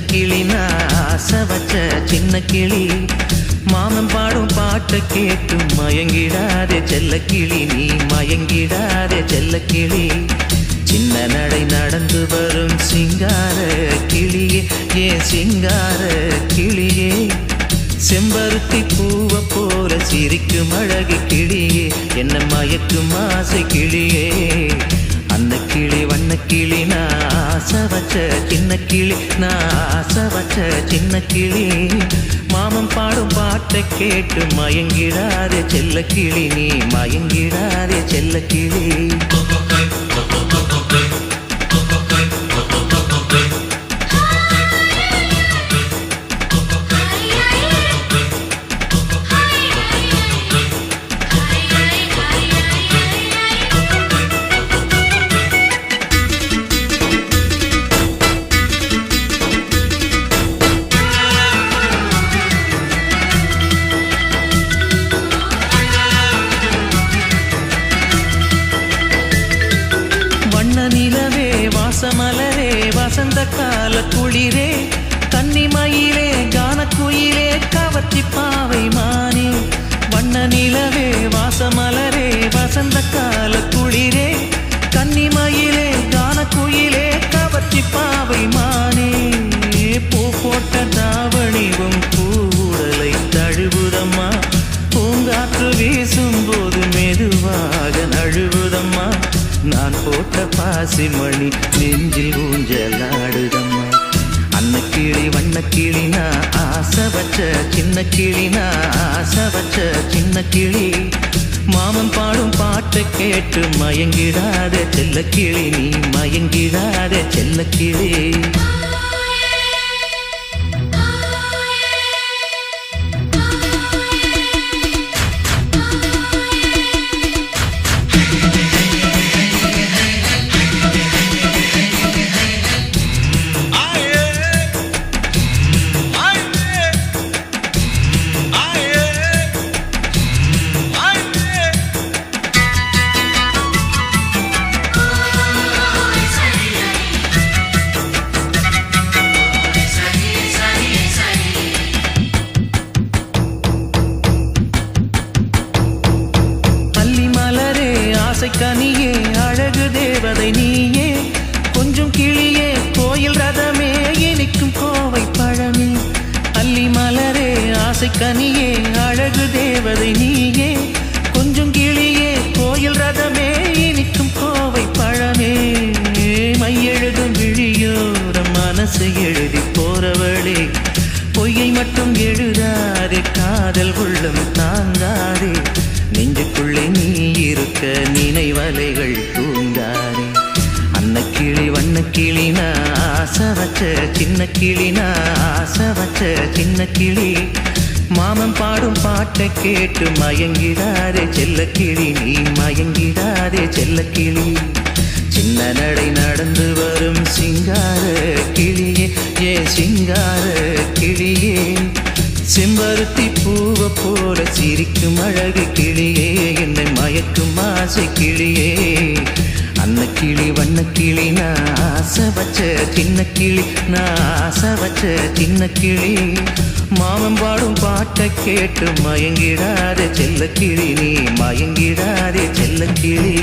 கிளி நான் ஆசை வச்ச சின்ன கிளி மாமன் பாடும் பாட்டை கேட்டு மயங்கிடாதே செல்ல கிளி நீ மயங்கிடாதே செல்ல கிளி சின்ன நடை நடந்து வரும் சிங்கார கிளியே ஏன் சிங்கார கிளியே செம்பருத்தி பூவை போல சிரிக்கும் அழகு கிளியே என்ன மயக்கும் ஆசை கிளியே அந்த கிளி வண்ண கிளி நான் ஆசை வச்ச சின்ன கிளி நான் ஆசை வச்ச சின்ன கிளி மாமன் பாடும் பாட்டை கேட்டு மயங்கிடாதே செல்ல கிளி நீ மயங்கிடாதே செல்ல கிளி வாசமலரே வசந்த கால குளிரே கன்னிமயிலே கானக்குயிலே கவர்ச்சி பாவை மானே வண்ண நிலவே வாசமலரே வசந்த கால குளிரே கன்னிமயிலே கானக்குயிலே கவர்ச்சி பாவை மானே பூ போட்ட தாவணிவும் பூவுடலை தழுவுதம்மா பூங்காற்று வீசும் போது மெதுவாக நழுவுதம்மா நான் போட்ட பாசிமணி நெஞ்சில் ஊஞ்சலாடுதம்மா அன்ன கிளி வண்ண கிளி நான் ஆசை வச்ச சின்ன கிளி நான் ஆசை வச்ச சின்ன கிளி மாமன் பாடும் பாட்டை கேட்டு மயங்கிடாதே செல்ல கிளி நீ மயங்கிடாதே செல்ல கிளி கனியே அழகு தேவதை நீயே கொஞ்சம் கிளியே கோயில் ரதமே இனிக்கும் கோவை பழமே அல்லி மலரே ஆசை கனியே அழகு தேவதை நீயே கொஞ்சம் கிளியே கோயில் ரதமே இனிக்கும் கோவை பழமே மையெழுதும் விழியோரம் மனசு எழுதி போறவளே பொய்யை மட்டும் எழுதாதே காதல் உள்ளம் தாங்காதே நெஞ்சுக்குள்ளே நீ இருக்க நினைவலைகள் தூங்காதே அன்ன கிளி வண்ண கிளி நான் ஆசை வச்ச சின்ன கிளி நான் ஆசை வச்ச சின்ன கிளி மாமன் பாடும் பாட்டை கேட்டு மயங்கிடாதே செல்ல கிளி நீ மயங்கிடாதே செல்ல கிளி சின்ன நடை நடந்து வரும் சிங்கார கிளியே ஏ சிங்கார கிளியே செம்பருத்தி பூவை போல சிரிக்கும் அழகு கிளியே என்னை மயக்கும் ஆசை கிளியே அன்ன கிளி வண்ண கிளி நான் ஆசை வச்ச சின்ன கிளி நான் ஆசை வச்ச சின்ன கிளி மாமன் பாடும் பாட்டை கேட்டு மயங்கிடாதே செல்ல கிளி நீ மயங்கிடாதே செல்ல கிளி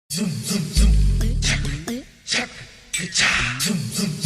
Zoom, zoom, zoom. Check, check, zoom, zoom.